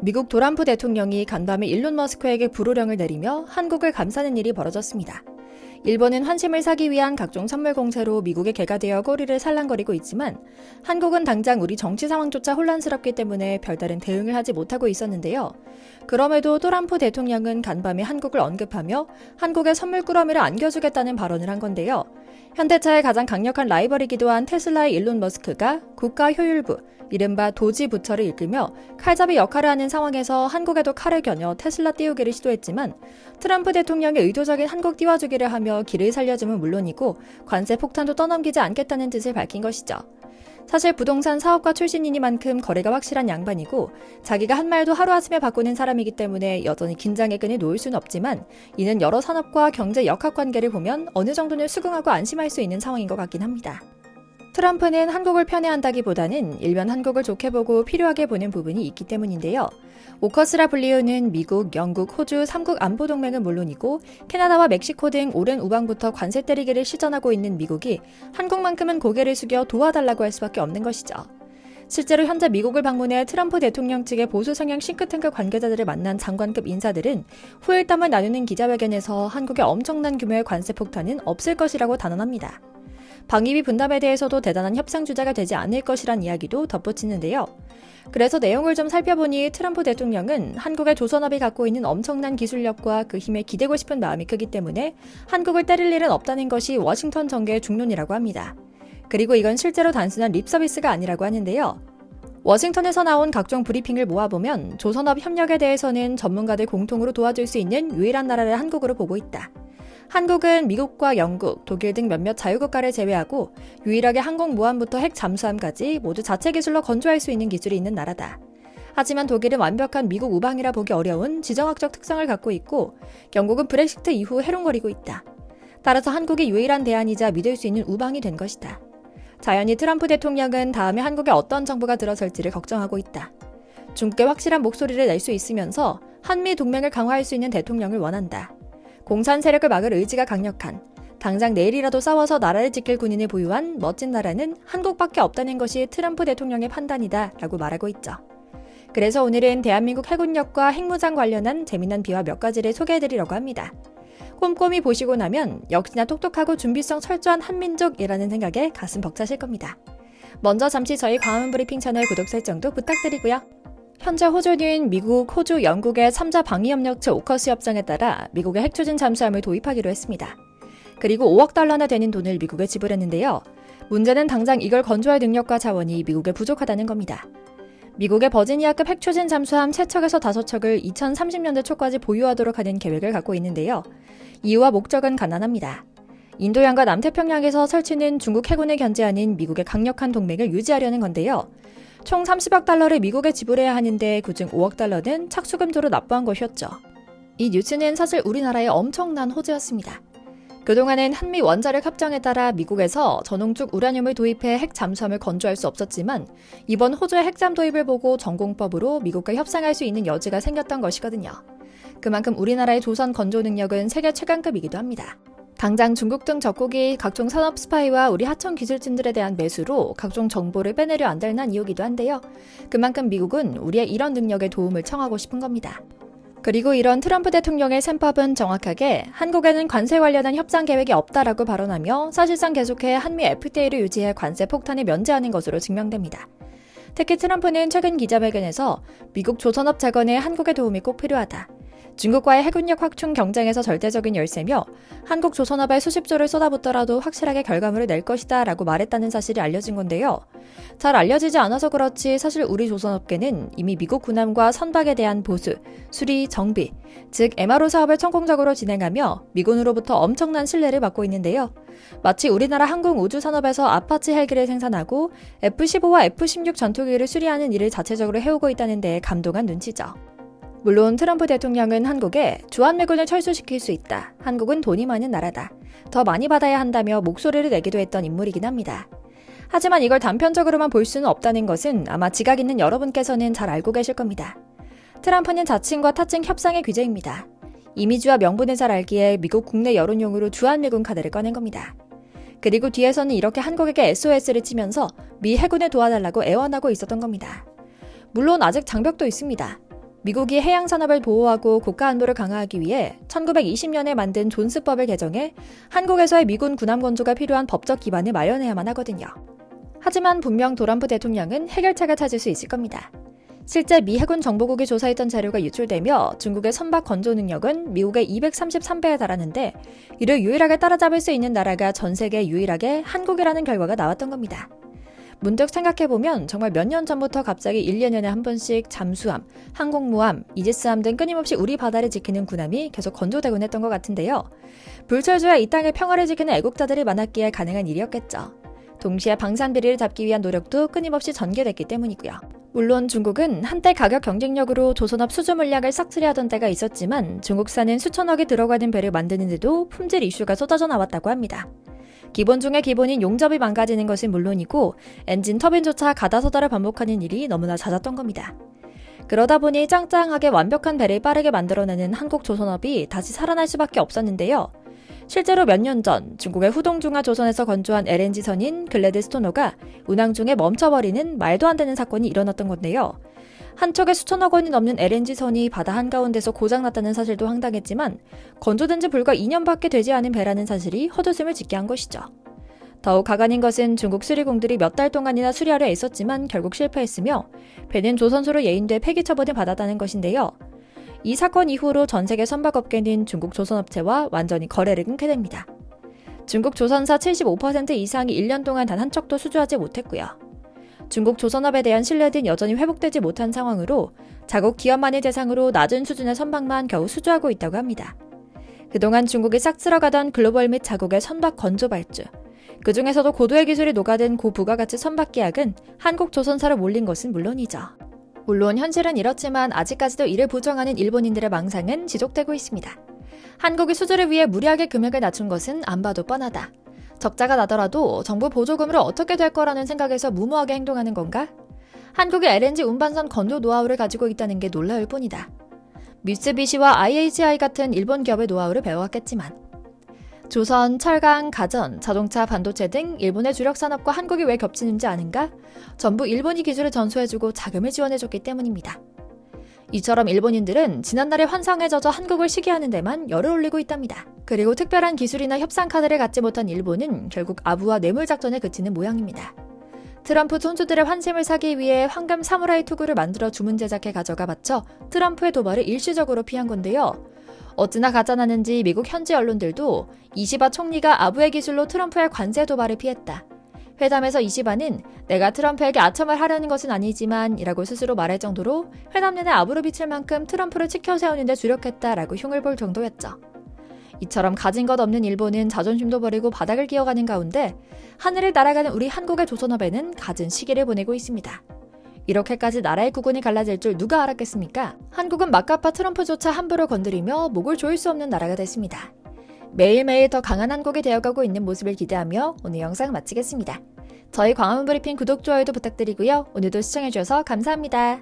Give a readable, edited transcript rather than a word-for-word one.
미국 트럼프 대통령이 간밤에 일론 머스크에게 불호령을 내리며 한국을 감싸는 일이 벌어졌습니다. 일본은 환심을 사기 위한 각종 선물 공세로 미국의 개가 되어 꼬리를 살랑거리고 있지만 한국은 당장 우리 정치 상황조차 혼란스럽기 때문에 별다른 대응을 하지 못하고 있었는데요. 그럼에도 트럼프 대통령은 간밤에 한국을 언급하며 한국의 선물 꾸러미를 안겨주겠다는 발언을 한 건데요. 현대차의 가장 강력한 라이벌이기도 한 테슬라의 일론 머스크가 국가 효율부, 이른바 도지 부처를 이끌며 칼잡이 역할을 하는 상황에서 한국에도 칼을 겨녀 테슬라 띄우기를 시도했지만 트럼프 대통령의 의도적인 한국 띄워주기를 하며 길을 살려줌은 물론이고 관세 폭탄도 떠넘기지 않겠다는 뜻을 밝힌 것이죠. 사실 부동산 사업가 출신이니만큼 거래가 확실한 양반이고 자기가 한 말도 하루아침에 바꾸는 사람이기 때문에 여전히 긴장의 끈을 놓을 수는 없지만 이는 여러 산업과 경제 역학관계를 보면 어느 정도는 수긍하고 안심할 수 있는 상황인 것 같긴 합니다. 트럼프는 한국을 편애한다기보다는 일면 한국을 좋게 보고 필요하게 보는 부분이 있기 때문인데요. 오커스라 불리우는 미국, 영국, 호주 3국 안보동맹은 물론이고 캐나다와 멕시코 등 오랜 우방부터 관세 때리기를 시전하고 있는 미국이 한국만큼은 고개를 숙여 도와달라고 할 수밖에 없는 것이죠. 실제로 현재 미국을 방문해 트럼프 대통령 측의 보수 성향 싱크탱크 관계자들을 만난 장관급 인사들은 후일담을 나누는 기자회견에서 한국의 엄청난 규모의 관세 폭탄은 없을 것이라고 단언합니다. 방위비 분담에 대해서도 대단한 협상 주제가 되지 않을 것이란 이야기도 덧붙이는데요. 그래서 내용을 좀 살펴보니 트럼프 대통령은 한국의 조선업이 갖고 있는 엄청난 기술력과 그 힘에 기대고 싶은 마음이 크기 때문에 한국을 때릴 일은 없다는 것이 워싱턴 정계의 중론이라고 합니다. 그리고 이건 실제로 단순한 립서비스가 아니라고 하는데요. 워싱턴에서 나온 각종 브리핑을 모아보면 조선업 협력에 대해서는 전문가들 공통으로 도와줄 수 있는 유일한 나라를 한국으로 보고 있다. 한국은 미국과 영국, 독일 등 몇몇 자유국가를 제외하고 유일하게 항공모함부터 핵 잠수함까지 모두 자체 기술로 건조할 수 있는 기술이 있는 나라다. 하지만 독일은 완벽한 미국 우방이라 보기 어려운 지정학적 특성을 갖고 있고 영국은 브렉시트 이후 해롱거리고 있다. 따라서 한국이 유일한 대안이자 믿을 수 있는 우방이 된 것이다. 자연히 트럼프 대통령은 다음에 한국에 어떤 정부가 들어설지를 걱정하고 있다. 중국의 확실한 목소리를 낼 수 있으면서 한미 동맹을 강화할 수 있는 대통령을 원한다. 공산 세력을 막을 의지가 강력한, 당장 내일이라도 싸워서 나라를 지킬 군인을 보유한 멋진 나라는 한국밖에 없다는 것이 트럼프 대통령의 판단이다 라고 말하고 있죠. 그래서 오늘은 대한민국 해군력과 핵무장 관련한 재미난 비화 몇 가지를 소개해드리려고 합니다. 꼼꼼히 보시고 나면 역시나 똑똑하고 준비성 철저한 한민족이라는 생각에 가슴 벅차실 겁니다. 먼저 잠시 저희 광화문 브리핑 채널 구독 설정도 부탁드리고요. 현재 호주는 미국, 호주, 영국의 3자 방위협력체 오커스 협정에 따라 미국의 핵추진 잠수함을 도입하기로 했습니다. 그리고 5억 달러나 되는 돈을 미국에 지불했는데요. 문제는 당장 이걸 건조할 능력과 자원이 미국에 부족하다는 겁니다. 미국의 버지니아급 핵추진 잠수함 3척에서 5척을 2030년대 초까지 보유하도록 하는 계획을 갖고 있는데요. 이유와 목적은 간단합니다. 인도양과 남태평양에서 설치는 중국 해군을 견제하는 미국의 강력한 동맹을 유지하려는 건데요. 총 30억 달러를 미국에 지불해야 하는데 그중 5억 달러는 착수금조로 납부한 것이었죠. 이 뉴스는 사실 우리나라의 엄청난 호재였습니다. 그동안은 한미 원자력 협정에 따라 미국에서 전홍축 우라늄을 도입해 핵 잠수함을 건조할 수 없었지만 이번 호주의 핵잠 도입을 보고 전공법으로 미국과 협상할 수 있는 여지가 생겼던 것이거든요. 그만큼 우리나라의 조선 건조 능력은 세계 최강급이기도 합니다. 당장 중국 등 적국이 각종 산업 스파이와 우리 하청 기술진들에 대한 매수로 각종 정보를 빼내려 안달난 이유기도 한데요. 그만큼 미국은 우리의 이런 능력에 도움을 청하고 싶은 겁니다. 그리고 이런 트럼프 대통령의 셈법은 정확하게 한국에는 관세 관련한 협상 계획이 없다라고 발언하며 사실상 계속해 한미 FTA를 유지해 관세 폭탄을 면제하는 것으로 증명됩니다. 특히 트럼프는 최근 기자회견에서 미국 조선업 재건에 한국의 도움이 꼭 필요하다. 중국과의 해군력 확충 경쟁에서 절대적인 열세며 한국 조선업에 수십조를 쏟아붓더라도 확실하게 결과물을 낼 것이다 라고 말했다는 사실이 알려진 건데요. 잘 알려지지 않아서 그렇지 사실 우리 조선업계는 이미 미국 군함과 선박에 대한 보수, 수리, 정비, 즉 MRO 사업을 성공적으로 진행하며 미군으로부터 엄청난 신뢰를 받고 있는데요. 마치 우리나라 항공우주산업에서 아파치 헬기를 생산하고 F-15와 F-16 전투기를 수리하는 일을 자체적으로 해오고 있다는 데 감동한 눈치죠. 물론 트럼프 대통령은 한국에 주한미군을 철수시킬 수 있다. 한국은 돈이 많은 나라다. 더 많이 받아야 한다며 목소리를 내기도 했던 인물이긴 합니다. 하지만 이걸 단편적으로만 볼 수는 없다는 것은 아마 지각 있는 여러분께서는 잘 알고 계실 겁니다. 트럼프는 자칭과 타칭 협상의 귀재입니다. 이미지와 명분을 잘 알기에 미국 국내 여론용으로 주한미군 카드를 꺼낸 겁니다. 그리고 뒤에서는 이렇게 한국에게 SOS를 치면서 미 해군을 도와달라고 애원하고 있었던 겁니다. 물론 아직 장벽도 있습니다. 미국이 해양산업을 보호하고 국가안보를 강화하기 위해 1920년에 만든 존스법을 개정해 한국에서의 미군 군함 건조가 필요한 법적 기반을 마련해야만 하거든요. 하지만 분명 도럼프 대통령은 해결책을 찾을 수 있을 겁니다. 실제 미 해군 정보국이 조사했던 자료가 유출되며 중국의 선박 건조 능력은 미국의 233배에 달하는데 이를 유일하게 따라잡을 수 있는 나라가 전 세계 유일하게 한국이라는 결과가 나왔던 겁니다. 문득 생각해보면 정말 몇 년 전부터 갑자기 1, 2년에 한 번씩 잠수함, 항공모함, 이지스함 등 끊임없이 우리 바다를 지키는 군함이 계속 건조되곤 했던 것 같은데요. 불철주야 이 땅의 평화를 지키는 애국자들이 많았기에 가능한 일이었겠죠. 동시에 방산 비리를 잡기 위한 노력도 끊임없이 전개됐기 때문이고요. 물론 중국은 한때 가격 경쟁력으로 조선업 수주 물량을 싹쓸이하던 때가 있었지만 중국산은 수천억이 들어가는 배를 만드는데도 품질 이슈가 쏟아져 나왔다고 합니다. 기본 중에 기본인 용접이 망가지는 것은 물론이고 엔진 터빈조차 가다서다를 반복하는 일이 너무나 잦았던 겁니다. 그러다 보니 짱짱하게 완벽한 배를 빠르게 만들어내는 한국 조선업이 다시 살아날 수밖에 없었는데요. 실제로 몇 년 전 중국의 후동중하 조선에서 건조한 LNG선인 글래드스토너가 운항 중에 멈춰버리는 말도 안 되는 사건이 일어났던 건데요. 한쪽에 수천억 원이 넘는 LNG선이 바다 한가운데서 고장났다는 사실도 황당했지만 건조된 지 불과 2년밖에 되지 않은 배라는 사실이 헛웃음을 짓게 한 것이죠. 더욱 가관인 것은 중국 수리공들이 몇 달 동안이나 수리하려 애썼지만 결국 실패했으며 배는 조선소로 예인돼 폐기 처분을 받았다는 것인데요. 이 사건 이후로 전 세계 선박업계는 중국 조선업체와 완전히 거래를 끊게 됩니다. 중국 조선사 75% 이상이 1년 동안 단 한 척도 수주하지 못했고요. 중국 조선업에 대한 신뢰는 여전히 회복되지 못한 상황으로 자국 기업만을 대상으로 낮은 수준의 선박만 겨우 수주하고 있다고 합니다. 그동안 중국이 싹 쓸어가던 글로벌 및 자국의 선박 건조 발주, 그 중에서도 고도의 기술이 녹아든 고부가가치 선박 계약은 한국 조선사로 몰린 것은 물론이죠. 물론 현실은 이렇지만 아직까지도 이를 부정하는 일본인들의 망상은 지속되고 있습니다. 한국이 수주를 위해 무리하게 금액을 낮춘 것은 안 봐도 뻔하다. 적자가 나더라도 정부 보조금으로 어떻게 될 거라는 생각에서 무모하게 행동하는 건가? 한국이 LNG 운반선 건조 노하우를 가지고 있다는 게 놀라울 뿐이다. 미쓰비시와 IHI 같은 일본 기업의 노하우를 배워왔겠지만 조선, 철강, 가전, 자동차, 반도체 등 일본의 주력 산업과 한국이 왜 겹치는지 아는가? 전부 일본이 기술을 전수해주고 자금을 지원해줬기 때문입니다. 이처럼 일본인들은 지난날의 환상에 젖어 한국을 시기하는 데만 열을 올리고 있답니다. 그리고 특별한 기술이나 협상 카드를 갖지 못한 일본은 결국 아부와 뇌물 작전에 그치는 모양입니다. 트럼프 촌주들의 환심을 사기 위해 황금 사무라이 투구를 만들어 주문 제작해 가져가 바쳐 트럼프의 도발을 일시적으로 피한 건데요. 어찌나 가짜나는지 미국 현지 언론들도 이시바 총리가 아부의 기술로 트럼프의 관세 도발을 피했다. 회담에서 이시바는 내가 트럼프에게 아첨을 하려는 것은 아니지만 이라고 스스로 말할 정도로 회담 내내 아부를 비칠 만큼 트럼프를 치켜 세우는 데 주력했다라고 흉을 볼 정도였죠. 이처럼 가진 것 없는 일본은 자존심도 버리고 바닥을 기어가는 가운데 하늘을 날아가는 우리 한국의 조선업에는 갖은 시기를 보내고 있습니다. 이렇게까지 나라의 구군이 갈라질 줄 누가 알았겠습니까? 한국은 막가파 트럼프조차 함부로 건드리며 목을 조일 수 없는 나라가 됐습니다. 매일매일 더 강한 한국이 되어가고 있는 모습을 기대하며 오늘 영상 마치겠습니다. 저희 광화문 브리핑 구독, 좋아요도 부탁드리고요. 오늘도 시청해주셔서 감사합니다.